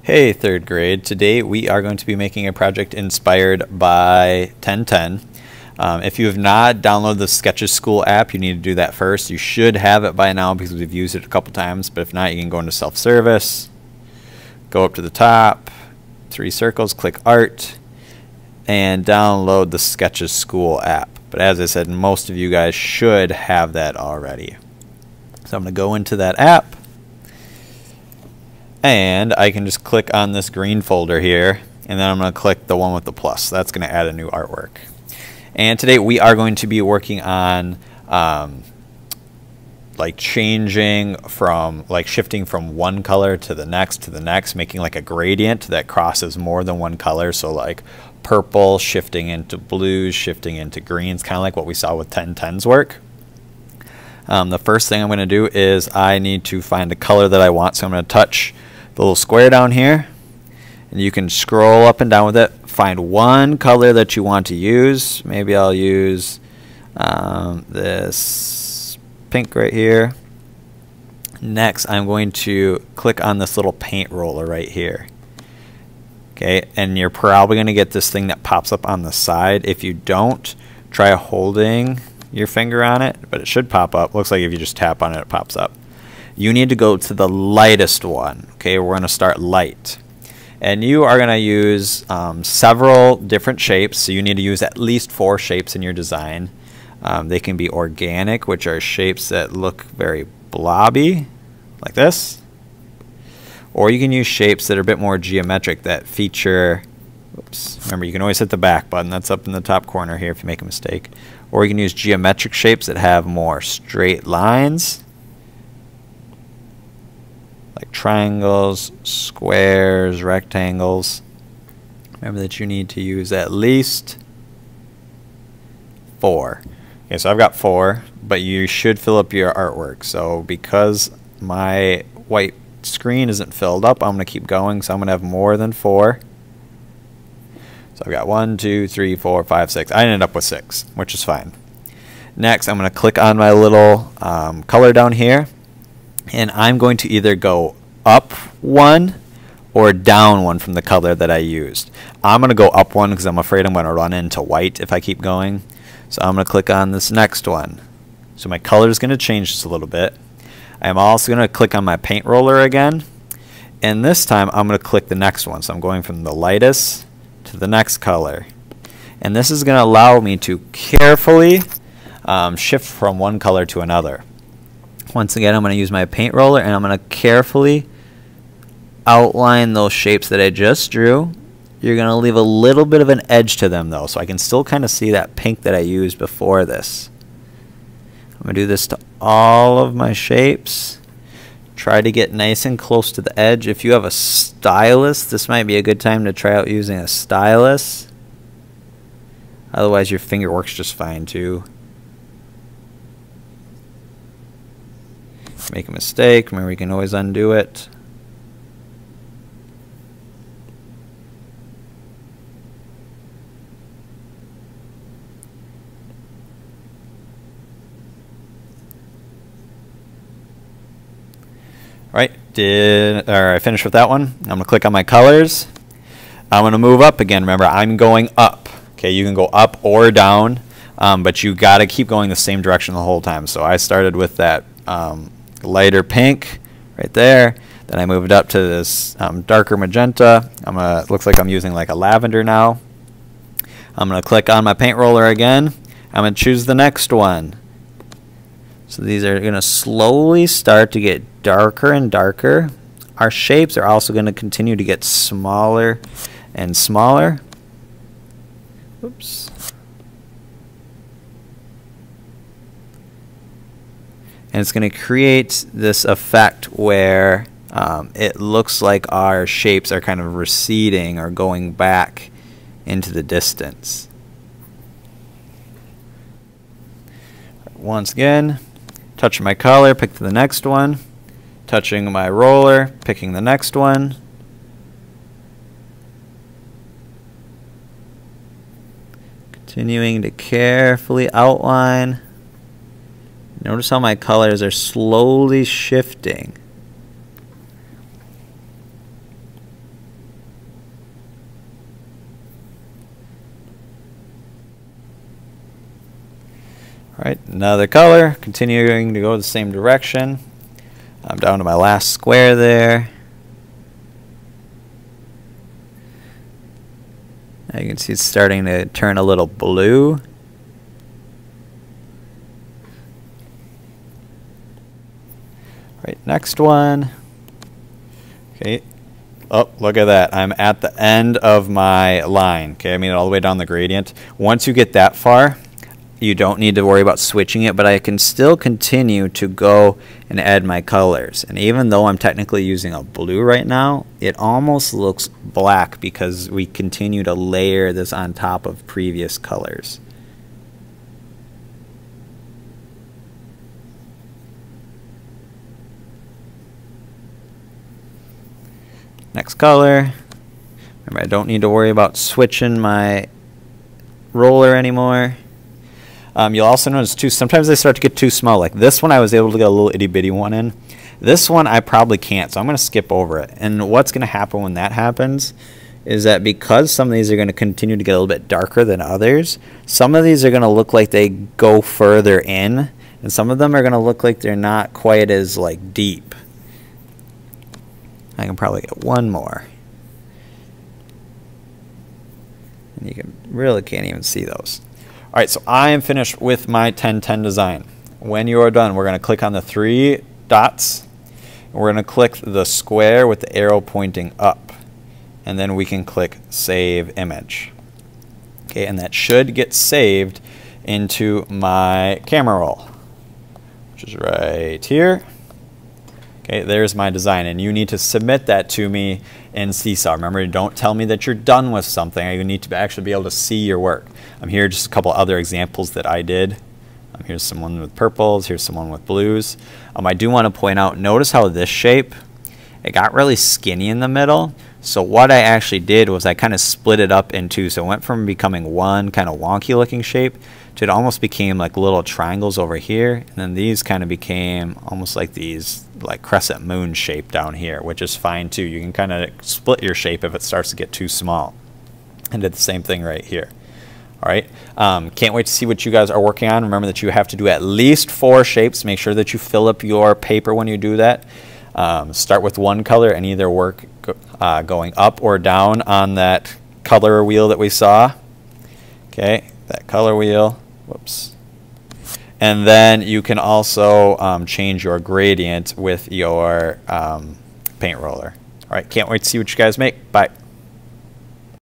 Hey, third grade. Today we are going to be making a project inspired by 1010. If you have not downloaded the Sketches School app, you need to do that first. You should have it by now because we've used it a couple times, but if not, you can go into self-service, go up to the top, 3 circles, click Art, and download the Sketches School app. But as I said, most of you guys should have that already. So I'm going to go into that app. And I can just click on this green folder here, and then I'm going to click the one with the plus. That's going to add a new artwork. And today we are going to be working on shifting from one color to the next, making like a gradient that crosses more than one color. So like purple shifting into blues, shifting into greens, kind of like what we saw with 1010's work. The first thing I'm going to do is I need to find a color that I want, so I'm going to touch the little square down here, and you can scroll up and down with it. Find one color that you want to use. Maybe I'll use this pink right here. Next, I'm going to click on this little paint roller right here. Okay, and you're probably going to get this thing that pops up on the side. If you don't, try holding your finger on it, but it should pop up. Looks like if you just tap on it, it pops up. You need to go to the lightest one. Okay, we're going to start light. And you are going to use several different shapes, so you need to use at least 4 shapes in your design. They can be organic, which are shapes that look very blobby, like this. Or you can use shapes that are a bit more geometric that feature, oops, remember you can always hit the back button, that's up in the top corner here if you make a mistake. Or you can use geometric shapes that have more straight lines, like triangles, squares, rectangles. Remember that you need to use at least 4. Okay, so I've got 4, but you should fill up your artwork. So because my white screen isn't filled up, I'm going to keep going, so I'm going to have more than 4. So I've got 1, 2, 3, 4, 5, 6. I ended up with 6, which is fine. Next, I'm going to click on my little color down here, and I'm going to either go up 1 or down 1 from the color that I used. I'm going to go up 1 because I'm afraid I'm going to run into white if I keep going. So I'm going to click on this next one. So my color is going to change just a little bit. I'm also going to click on my paint roller again, and this time I'm going to click the next one. So I'm going from the lightest to the next color, and this is going to allow me to carefully shift from one color to another. Once again, I'm going to use my paint roller, and I'm going to carefully outline those shapes that I just drew. You're going to leave a little bit of an edge to them though, so I can still kind of see that pink that I used before this. I'm going to do this to all of my shapes. Try to get nice and close to the edge. If you have a stylus, this might be a good time to try out using a stylus. Otherwise, your finger works just fine too. Make a mistake, remember you can always undo it. Alright, I finished with that one. I'm going to click on my colors. I'm going to move up again. Remember, I'm going up. Okay, you can go up or down, but you got to keep going the same direction the whole time. So I started with that lighter pink right there. Then I moved up to this darker magenta. Looks like I'm using like a lavender now. I'm going to click on my paint roller again. I'm going to choose the next one. So these are going to slowly start to get darker and darker. Our shapes are also going to continue to get smaller and smaller. Oops. And it's going to create this effect where it looks like our shapes are kind of receding or going back into the distance. Once again, touching my color, pick the next one. Touching my roller, picking the next one. Continuing to carefully outline. Notice how my colors are slowly shifting. All right, another color, continuing to go the same direction. I'm down to my last square there. Now you can see it's starting to turn a little blue. All right, next one. Okay. Oh, look at that. I'm at the end of my line. Okay, I mean all the way down the gradient. Once you get that far, you don't need to worry about switching it, but I can still continue to go and add my colors. And even though I'm technically using a blue right now, it almost looks black because we continue to layer this on top of previous colors. Next color. Remember, I don't need to worry about switching my roller anymore. You'll also notice too, sometimes they start to get too small. Like this one I was able to get a little itty bitty one in. This one I probably can't, so I'm going to skip over it. And what's going to happen when that happens is that because some of these are going to continue to get a little bit darker than others, some of these are going to look like they go further in, and some of them are going to look like they're not quite as like deep. I can probably get one more. And you really can't even see those. All right, so I am finished with my 1010 design. When you are done, we're going to click on the 3 dots. And we're going to click the square with the arrow pointing up. And then we can click Save Image. Okay, and that should get saved into my camera roll, which is right here. Okay, there's my design, and you need to submit that to me in Seesaw. Remember, don't tell me that you're done with something. You need to actually be able to see your work. Here are just a couple other examples that I did. Here's someone with purples. Here's someone with blues. I do want to point out, notice how this shape, it got really skinny in the middle. So what I actually did was I kind of split it up in two. So it went from becoming one kind of wonky looking shape to it almost became like little triangles over here. And then these kind of became almost like these like crescent moon shape down here, which is fine too. You can kind of split your shape if it starts to get too small. And did the same thing right here. All right, can't wait to see what you guys are working on. Remember that you have to do at least 4 shapes. Make sure that you fill up your paper when you do that. Start with one color and either work going up or down on that color wheel that we saw. Okay, that color wheel. Whoops. And then you can also change your gradient with your paint roller. All right, can't wait to see what you guys make. Bye.